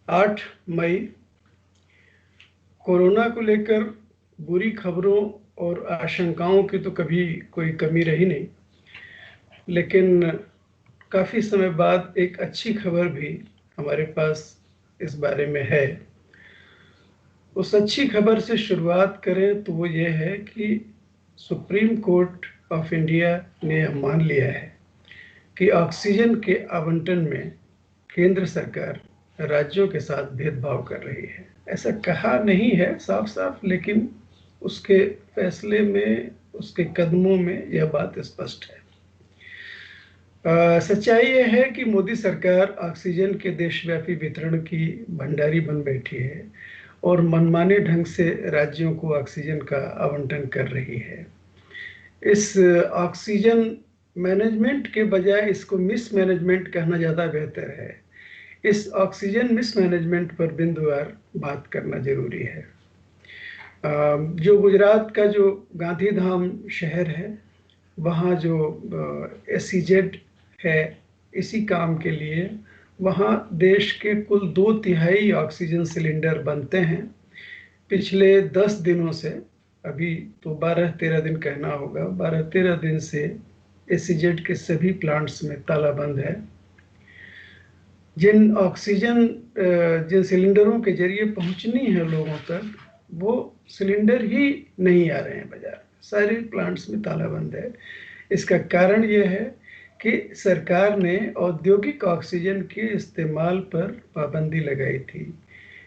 8 मई corona को लेकर बुरी खबरों और आशंकाओं की तो कभी कोई कमी रही नहीं, लेकिन काफ़ी समय बाद एक अच्छी खबर भी हमारे पास इस बारे में है। उस अच्छी खबर से शुरुआत करें तो वो ये है कि सुप्रीम कोर्ट ऑफ इंडिया ने यह मान लिया है कि ऑक्सीजन के आवंटन में केंद्र सरकार राज्यों के साथ भेदभाव कर रही है। ऐसा कहा नहीं है साफ साफ, लेकिन उसके फैसले में, उसके कदमों में यह बात स्पष्ट है। सच्चाई यह है कि मोदी सरकार ऑक्सीजन के देशव्यापी वितरण की भंडारी बन बैठी है और मनमाने ढंग से राज्यों को ऑक्सीजन का आवंटन कर रही है। इस ऑक्सीजन मैनेजमेंट के बजाय इसको मिसमैनेजमेंट कहना ज़्यादा बेहतर है। इस ऑक्सीजन मिसमैनेजमेंट पर बिंदुवार बात करना जरूरी है। जो गुजरात का जो गांधीधाम शहर है, वहाँ जो SEZ है, इसी काम के लिए वहाँ देश के कुल 2/3 ऑक्सीजन सिलेंडर बनते हैं। पिछले 10 दिनों से, अभी तो 12-13 दिन कहना होगा, 12-13 दिन से SEZ के सभी प्लांट्स में ताला बंद है। जिन सिलेंडरों के जरिए पहुंचनी है लोगों तक, वो सिलेंडर ही नहीं आ रहे हैं बाजार। सारे प्लांट्स में ताला बंद है। इसका कारण यह है कि सरकार ने औद्योगिक ऑक्सीजन के इस्तेमाल पर पाबंदी लगाई थी।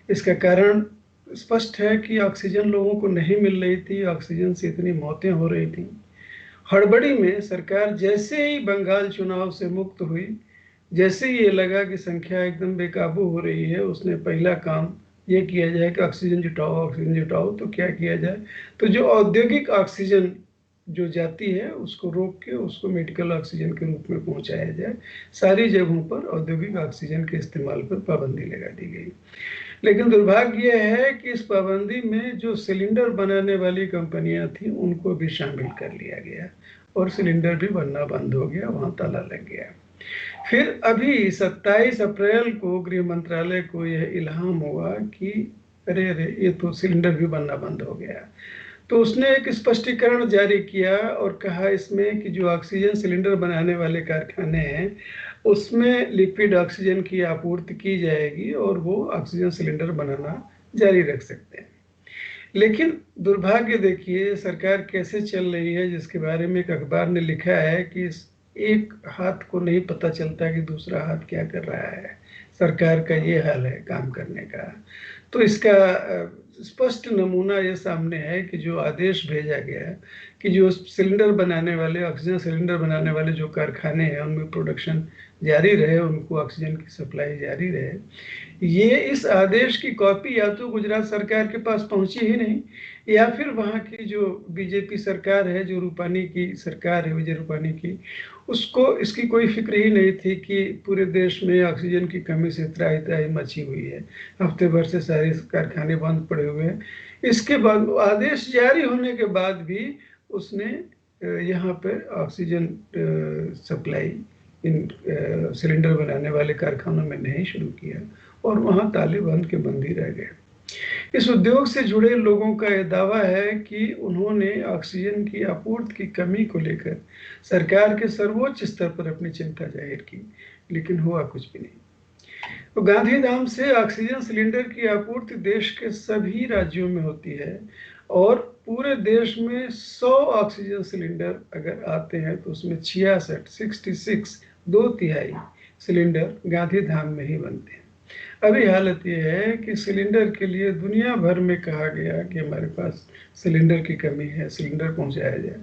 इसका कारण स्पष्ट है कि ऑक्सीजन लोगों को नहीं मिल रही थी, ऑक्सीजन से इतनी मौतें हो रही थी। हड़बड़ी में सरकार जैसे ही बंगाल चुनाव से मुक्त हुई, जैसे ही ये लगा कि संख्या एकदम बेकाबू हो रही है, उसने पहला काम ये किया जाए कि ऑक्सीजन जुटाओ, ऑक्सीजन जुटाओ। तो क्या किया जाए, तो जो औद्योगिक ऑक्सीजन जो जाती है उसको रोक के उसको मेडिकल ऑक्सीजन के रूप में पहुंचाया जाए। सारी जगहों पर औद्योगिक ऑक्सीजन के इस्तेमाल पर पाबंदी लगा दी गई। लेकिन दुर्भाग्य यह है कि इस पाबंदी में जो सिलेंडर बनाने वाली कंपनियां थी उनको भी शामिल कर लिया गया और सिलेंडर भी बनना बंद हो गया, वहां ताला लग गया। फिर अभी 27 अप्रैल को गृह मंत्रालय को यह इल्हाम हुआ कि अरे अरे, ये तो सिलेंडर भी बनना बंद हो गया। तो उसने एक स्पष्टीकरण जारी किया और कहा इसमें कि जो ऑक्सीजन सिलेंडर बनाने वाले कारखाने हैं उसमें लिक्विड ऑक्सीजन की आपूर्ति की जाएगी और वो ऑक्सीजन सिलेंडर बनाना जारी रख सकते हैं। लेकिन दुर्भाग्य देखिए सरकार कैसे चल रही है, जिसके बारे में एक अखबार ने लिखा है कि एक हाथ को नहीं पता चलता कि दूसरा हाथ क्या कर रहा है। सरकार का ये हाल है काम करने का। तो इसका स्पष्ट नमूना ये सामने है कि जो आदेश भेजा गया है कि जो सिलेंडर बनाने वाले, ऑक्सीजन सिलेंडर बनाने वाले जो कारखाने हैं उनमें प्रोडक्शन जारी रहे, उनको ऑक्सीजन की सप्लाई जारी रहे। ये इस आदेश की कॉपी या तो गुजरात सरकार के पास पहुंची ही नहीं, या फिर वहाँ की जो बीजेपी सरकार है, जो रूपानी की सरकार है, विजय रूपानी की, उसको इसकी कोई फिक्र ही नहीं थी कि पूरे देश में ऑक्सीजन की कमी से त्राही त्राही मची हुई है। हफ्ते भर से सारे कारखाने बंद पड़े हुए हैं। इसके बाद आदेश जारी होने के बाद भी उसने यहाँ पर ऑक्सीजन सप्लाई इन सिलेंडर बनाने वाले कारखानों में नहीं शुरू किया और वहाँ ताले बंद के बंद ही रह गए। इस उद्योग से जुड़े लोगों का यह दावा है कि उन्होंने ऑक्सीजन की आपूर्ति की कमी को लेकर सरकार के सर्वोच्च स्तर पर अपनी चिंता जाहिर की, लेकिन हुआ कुछ भी नहीं। तो गांधीधाम से ऑक्सीजन सिलेंडर की आपूर्ति देश के सभी राज्यों में होती है और पूरे देश में 100 ऑक्सीजन सिलेंडर अगर आते हैं तो उसमें 66 2/3 सिलेंडर गांधीधाम में ही बनते हैं। अभी हालत ये है कि सिलेंडर के लिए दुनिया भर में कहा गया कि हमारे पास सिलेंडर की कमी है, सिलेंडर पहुंचाया जाए।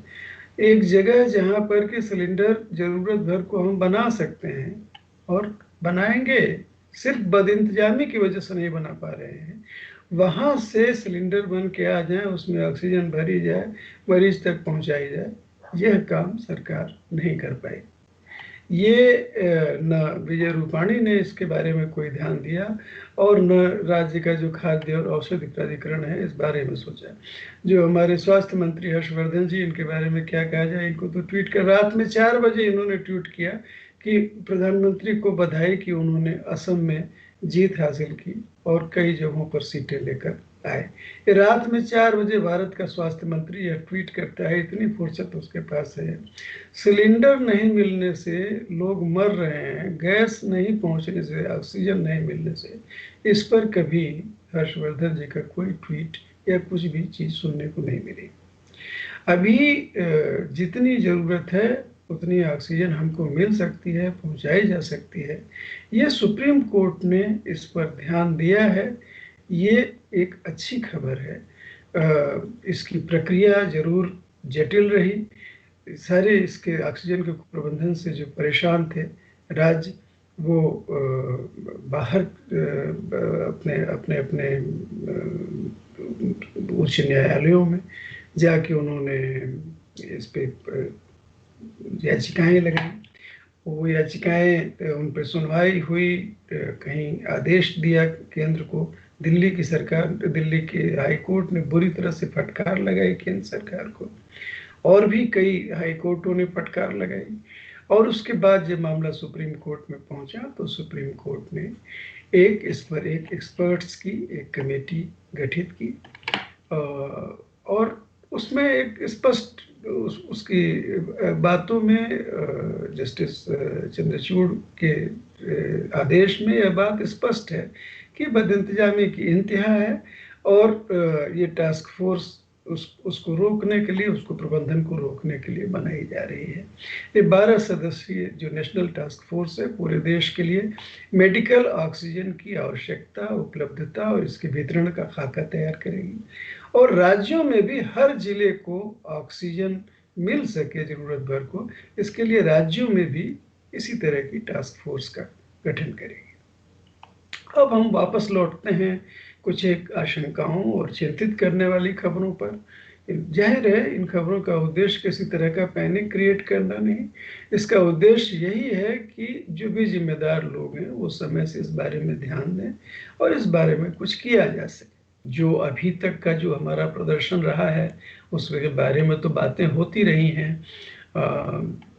एक जगह जहां पर कि सिलेंडर जरूरत भर को हम बना सकते हैं और बनाएंगे, सिर्फ बदइंतजामी की वजह से नहीं बना पा रहे हैं, वहां से सिलेंडर बन के आ जाए, उसमें ऑक्सीजन भरी जाए, मरीज तक पहुंचाई जाए, यह काम सरकार नहीं कर पाई। ये न विजय रूपाणी ने इसके बारे में कोई ध्यान दिया और न राज्य का जो खाद्य और औषधि प्राधिकरण है इस बारे में सोचा। जो हमारे स्वास्थ्य मंत्री हर्षवर्धन जी, इनके बारे में क्या कहा जाए, इनको तो ट्वीट कर रात में 4 बजे इन्होंने ट्वीट किया कि प्रधानमंत्री को बधाई कि उन्होंने असम में जीत हासिल की और कई जगहों पर सीटें लेकर आए। रात में 4 बजे भारत का स्वास्थ्य मंत्री यह ट्वीट करता है, इतनी फुर्सत उसके पास है, सिलेंडर नहीं मिलने से लोग मर रहे हैं, गैस नहीं पहुंचने से, ऑक्सीजन नहीं मिलने से। इस पर कभी हर्षवर्धन जी का कोई ट्वीट या कुछ भी चीज सुनने को नहीं मिली। अभी जितनी ज़रूरत है उतनी ऑक्सीजन हमको मिल सकती है, पहुंचाई जा सकती है। ये सुप्रीम कोर्ट ने इस पर ध्यान दिया है, ये एक अच्छी खबर है। इसकी प्रक्रिया जरूर जटिल रही। सारे इसके ऑक्सीजन के प्रबंधन से जो परेशान थे राज्य, वो बाहर अपने अपने अपने उच्च न्यायालयों में जाके उन्होंने इस पे याचिकाएं लगाई। वो याचिकाएं, उन पर सुनवाई हुई, कहीं आदेश दिया केंद्र को। दिल्ली की सरकार, दिल्ली के हाई कोर्ट ने बुरी तरह से फटकार लगाई केंद्र सरकार को, और भी कई हाई कोर्टों ने फटकार लगाई। और उसके बाद जब मामला सुप्रीम कोर्ट में पहुंचा तो सुप्रीम कोर्ट ने इस पर एक एक्सपर्ट्स की एक कमेटी गठित की, और उसमें एक स्पष्ट उसकी बातों में जस्टिस चंद्रचूड़ के आदेश में यह बात स्पष्ट है कि बदइंतजामी की इंतहा है, और ये टास्क फोर्स उसको रोकने के लिए, उसको प्रबंधन को रोकने के लिए बनाई जा रही है। ये 12 सदस्यीय जो नेशनल टास्क फोर्स है पूरे देश के लिए मेडिकल ऑक्सीजन की आवश्यकता, उपलब्धता और इसके वितरण का खाका तैयार करेगी, और राज्यों में भी हर जिले को ऑक्सीजन मिल सके जरूरत भर को, इसके लिए राज्यों में भी इसी तरह की टास्क फोर्स का गठन करेगी। अब हम वापस लौटते हैं कुछ एक आशंकाओं और चिंतित करने वाली खबरों पर। जाहिर है इन खबरों का उद्देश्य किसी तरह का पैनिक क्रिएट करना नहीं, इसका उद्देश्य यही है कि जो भी जिम्मेदार लोग हैं वो समय से इस बारे में ध्यान दें और इस बारे में कुछ किया जा सके। जो अभी तक का जो हमारा प्रदर्शन रहा है उसके बारे में तो बातें होती रही हैं।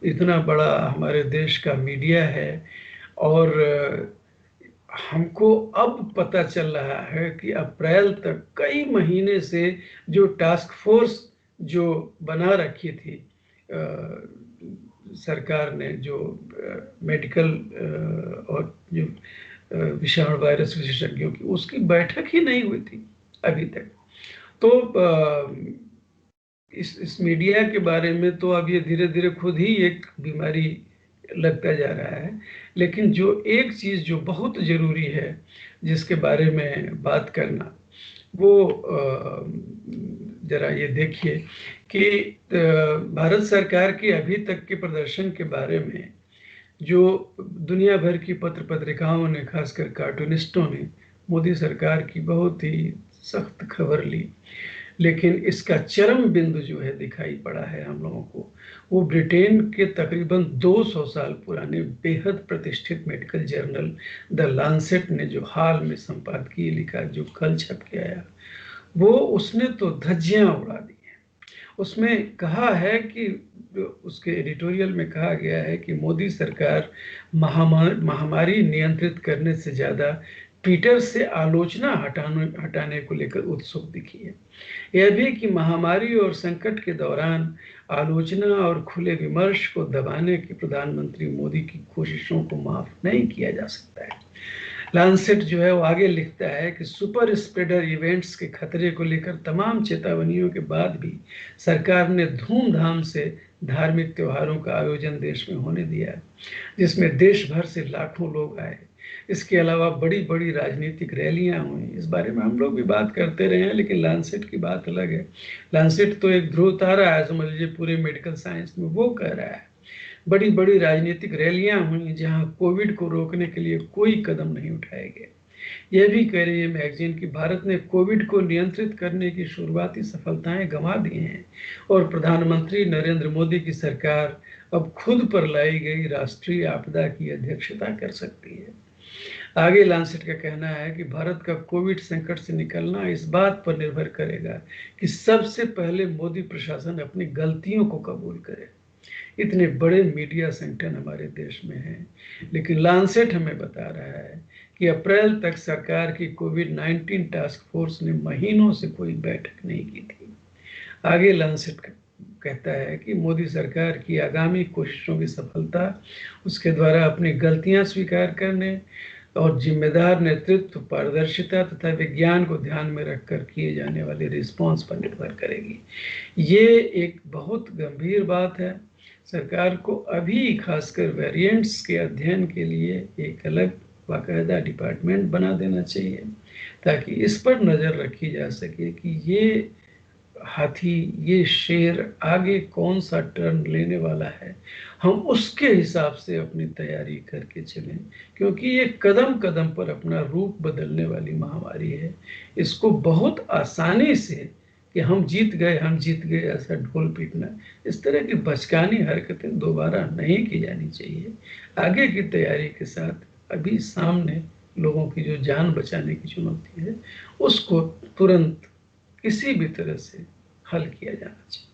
इतना बड़ा हमारे देश का मीडिया है, और हमको अब पता चल रहा है कि अप्रैल तक कई महीने से जो टास्क फोर्स जो बना रखी थी सरकार ने, जो मेडिकल और जो विषाणु वायरस विशेषज्ञों की, उसकी बैठक ही नहीं हुई थी अभी तक। तो इस मीडिया के बारे में तो अब ये धीरे धीरे खुद ही एक बीमारी लगता जा रहा है। लेकिन जो एक चीज़ जो बहुत ज़रूरी है जिसके बारे में बात करना, वो ज़रा ये देखिए कि भारत सरकार के अभी तक के प्रदर्शन के बारे में जो दुनिया भर की पत्र पत्रिकाओं ने, खासकर कार्टूनिस्टों ने मोदी सरकार की बहुत ही सख्त खबर ली, लेकिन इसका चरम बिंदु जो है दिखाई पड़ा है हम लोगों को, वो ब्रिटेन के तकरीबन 200 साल पुराने बेहद प्रतिष्ठित मेडिकल जर्नल द लांसेट ने जो हाल में संपादकीय लिखा, जो कल छप के आया, वो उसने तो धज्जियां उड़ा दी हैं। उसमें कहा है कि, उसके एडिटोरियल में कहा गया है कि मोदी सरकार महामारी नियंत्रित करने से ज़्यादा ट्विटर से आलोचना हटाने को लेकर उत्सुक दिखी है। यह भी कि महामारी और संकट के दौरान आलोचना और खुले विमर्श को दबाने की प्रधानमंत्री मोदी की कोशिशों को माफ नहीं किया जा सकता है। लांसेट जो है वो आगे लिखता है कि सुपर स्प्रेडर इवेंट्स के खतरे को लेकर तमाम चेतावनियों के बाद भी सरकार ने धूमधाम से धार्मिक त्योहारों का आयोजन देश में होने दिया, जिसमें देश भर से लाखों लोग आए। इसके अलावा बड़ी बड़ी राजनीतिक रैलियां हुई। इस बारे में हम लोग भी बात करते रहे हैं, लेकिन लांसेट की बात अलग है। लांसेट तो एक ध्रुव तारा है, समझ लीजिए पूरे मेडिकल साइंस में। वो कह रहा है बड़ी बड़ी राजनीतिक रैलियां हुई जहां कोविड को रोकने के लिए कोई कदम नहीं उठाए गए। यह भी कह रही है मैगजीन कि भारत ने कोविड को नियंत्रित करने की शुरुआती सफलताएं गंवा दी हैं, और प्रधानमंत्री नरेंद्र मोदी की सरकार अब खुद पर लाई गई राष्ट्रीय आपदा की अध्यक्षता कर सकती है। आगे लांसेट का कहना है कि भारत का कोविड संकट से निकलना इस बात पर निर्भर करेगा कि सबसे पहले मोदी प्रशासन अपनी गलतियों को कबूल करे। इतने बड़े मीडिया संगठन हमारे देश में हैं, लेकिन लांसेट हमें बता रहा है कि अप्रैल तक सरकार की कोविड-19 टास्क फोर्स ने महीनों से कोई बैठक नहीं की थी। आगे लांसेट कहता है कि मोदी सरकार की आगामी कोशिशों की सफलता उसके द्वारा अपनी गलतियां स्वीकार करने और जिम्मेदार नेतृत्व, पारदर्शिता तथा विज्ञान को ध्यान में रखकर किए जाने वाले रिस्पॉन्स पर निर्भर करेगी। ये एक बहुत गंभीर बात है। सरकार को अभी खासकर वेरिएंट्स के अध्ययन के लिए एक अलग बाकायदा डिपार्टमेंट बना देना चाहिए, ताकि इस पर नज़र रखी जा सके कि ये हाथी, ये शेर आगे कौन सा टर्न लेने वाला है, हम उसके हिसाब से अपनी तैयारी करके चलें, क्योंकि ये कदम कदम पर अपना रूप बदलने वाली महामारी है। इसको बहुत आसानी से कि हम जीत गए ऐसा ढोल पीटना, इस तरह की बचकानी हरकतें दोबारा नहीं की जानी चाहिए। आगे की तैयारी के साथ अभी सामने लोगों की जो जान बचाने की चुनौती है, उसको तुरंत किसी भी तरह से हल किया जाना चाहिए।